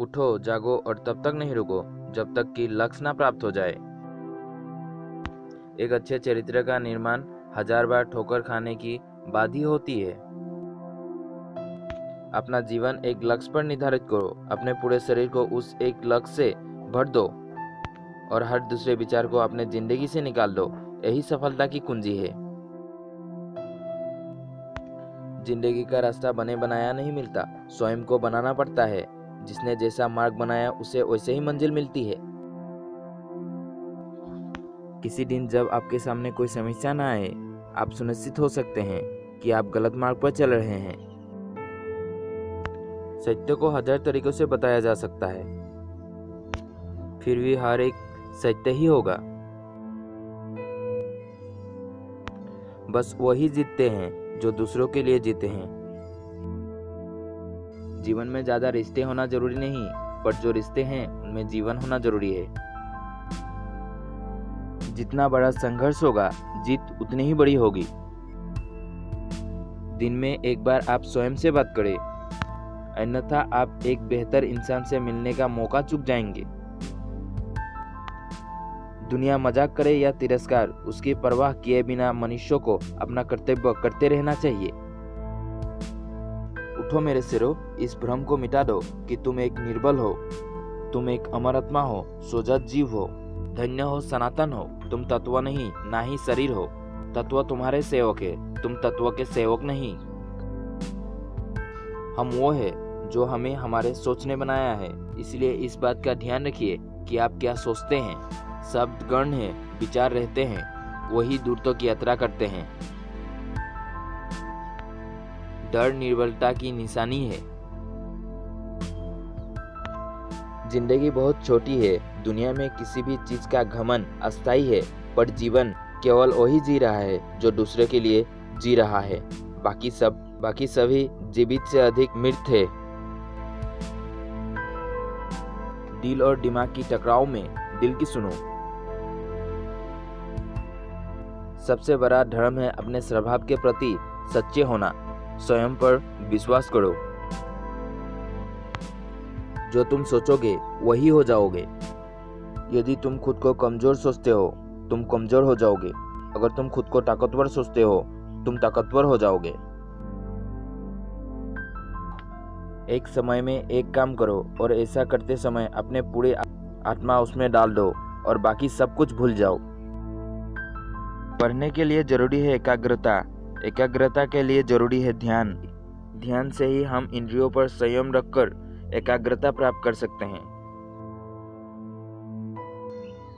उठो, जागो और तब तक नहीं रुको जब तक कि लक्ष्य ना प्राप्त हो जाए। एक अच्छे चरित्र का निर्माण 1000 बार ठोकर खाने की बाद ही होती है। अपना जीवन एक लक्ष्य पर निर्धारित करो, अपने पूरे शरीर को उस एक लक्ष्य से भर दो और हर दूसरे विचार को अपने जिंदगी से निकाल दो। यही सफलता की कुंजी है। जिंदगी का रास्ता बने बनाया नहीं मिलता, स्वयं को बनाना पड़ता है। जिसने जैसा मार्ग बनाया उसे वैसे ही मंजिल मिलती है। किसी दिन जब आपके सामने कोई समस्या ना आए, आप सुनिश्चित हो सकते हैं कि आप गलत मार्ग पर चल रहे हैं। सत्य को 1000 तरीकों से बताया जा सकता है, फिर भी हर एक सत्य ही होगा। बस वही जीतते हैं जो दूसरों के लिए जीते हैं। जीवन में ज्यादा रिश्ते होना जरूरी नहीं, पर जो रिश्ते हैं उनमें जीवन होना जरूरी है। जितना बड़ा संघर्ष होगा, जीत उतनी ही बड़ी होगी। दिन में एक बार आप स्वयं से बात करें, अन्यथा आप एक बेहतर इंसान से मिलने का मौका चूक जाएंगे। दुनिया मजाक करे या तिरस्कार, उसकी परवाह किए बिना मनुष्यों को अपना कर्तव्य करते रहना चाहिए। उठो मेरे सिरो, इस भ्रम को मिटा दो कि तुम एक निर्बल हो। तुम एक अमर आत्मा हो, सोजत जीव हो, धन्य हो, सनातन हो। तुम तत्व नहीं, ना ही शरीर हो। तत्व तुम्हारे सेवक है, तुम तत्व के सेवक नहीं। हम वो है जो हमें हमारे सोचने बनाया है। इसलिए इस बात का ध्यान रखिए कि आप क्या सोचते हैं। शब्द गण है, विचार रहते हैं, वही दूरतों की यात्रा करते हैं। डर निर्बलता की निशानी है। जिंदगी बहुत छोटी है। दुनिया में किसी भी चीज का घमंड अस्थायी है, पर जीवन केवल वही जी रहा है जो दूसरे के लिए जी रहा है। बाकी सभी जीवित से अधिक मृत है। दिल और दिमाग की टकराव में दिल की सुनो। सबसे बड़ा धर्म है अपने स्वभाव के प्रति सच्चे होना। स्वयं पर विश्वास करो। जो तुम सोचोगे वही हो जाओगे। यदि तुम खुद को कमजोर सोचते हो, तुम कमजोर हो जाओगे। अगर तुम खुद को ताकतवर सोचते हो, तुम ताकतवर हो जाओगे। एक समय में एक काम करो और ऐसा करते समय अपने पूरे आत्मा उसमें डाल दो और बाकी सब कुछ भूल जाओ। पढ़ने के लिए जरूरी है एकाग्रता, एकाग्रता के लिए जरूरी है ध्यान। ध्यान से ही हम इंद्रियों पर संयम रखकर एकाग्रता प्राप्त कर सकते हैं।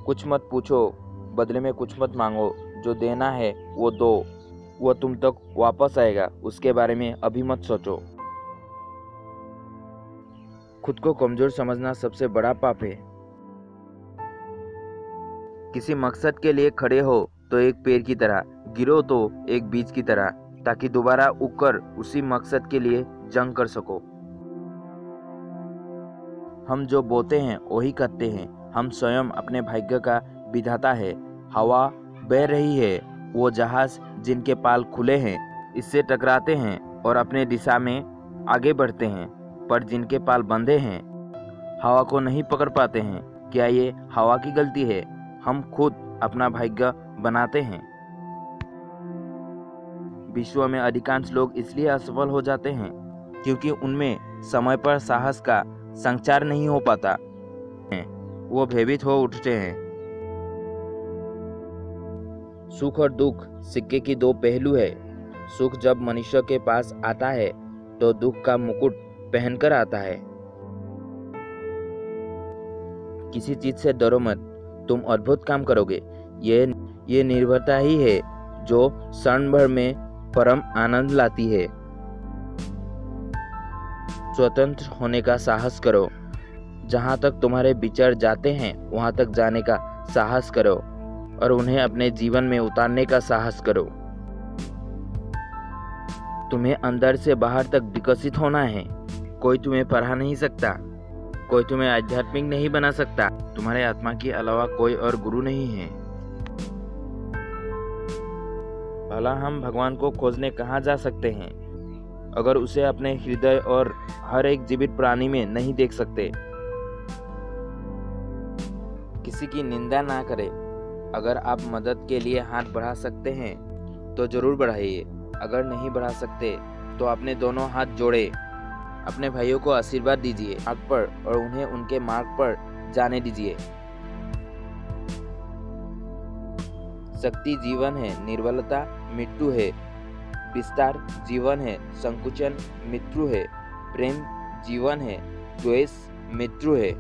कुछ मत पूछो, बदले में कुछ मत मांगो। जो देना है वो दो, वो तुम तक वापस आएगा। उसके बारे में अभी मत सोचो। खुद को कमजोर समझना सबसे बड़ा पाप है। किसी मकसद के लिए खड़े हो तो एक पेड़ की तरह, गिरो तो एक बीज की तरह, ताकि दोबारा उगकर उसी मकसद के लिए जंग कर सको। हम जो बोते हैं वही करते हैं। हम स्वयं अपने भाग्य का विधाता है। हवा बह रही है, वो जहाज जिनके पाल खुले हैं इससे टकराते हैं और अपने दिशा में आगे बढ़ते हैं, पर जिनके पाल बंधे हैं हवा को नहीं पकड़ पाते हैं। क्या ये हवा की गलती है? हम खुद अपना भाग्य बनाते हैं। विश्व में अधिकांश लोग इसलिए असफल हो जाते हैं क्योंकि उनमें समय पर साहस का संचार नहीं हो पाता। वो भयभीत हो उठते हैं। सुख और दुख सिक्के की दो पहलू है। सुख जब मनुष्य के पास आता है तो दुख का मुकुट पहनकर आता है। किसी चीज से डरो मत, तुम अद्भुत काम करोगे। ये निर्भरता ही है जो क्षण भर में परम आनंद लाती है। स्वतंत्र होने का साहस करो। जहां तक तुम्हारे विचार जाते हैं वहां तक जाने का साहस करो और उन्हें अपने जीवन में उतारने का साहस करो। तुम्हें अंदर से बाहर तक विकसित होना है। कोई तुम्हें पढ़ा नहीं सकता, कोई तुम्हें आध्यात्मिक नहीं बना सकता। तुम्हारे आत्मा के अलावा कोई और गुरु नहीं है। भला हम भगवान को खोजने कहाँ जा सकते हैं अगर उसे अपने हृदय और हर एक जीवित प्राणी में नहीं देख सकते? किसी की निंदा ना करें। अगर आप मदद के लिए हाथ बढ़ा सकते हैं तो ज़रूर बढ़ाइए। अगर नहीं बढ़ा सकते तो अपने दोनों हाथ जोड़े अपने भाइयों को आशीर्वाद दीजिए मार्ग पर और उन्हें उनके मार्ग पर जाने दीजिए। शक्ति जीवन है, निर्बलता मृत्यु है। विस्तार जीवन है, संकुचन मृत्यु है। प्रेम जीवन है, द्वेष मृत्यु है।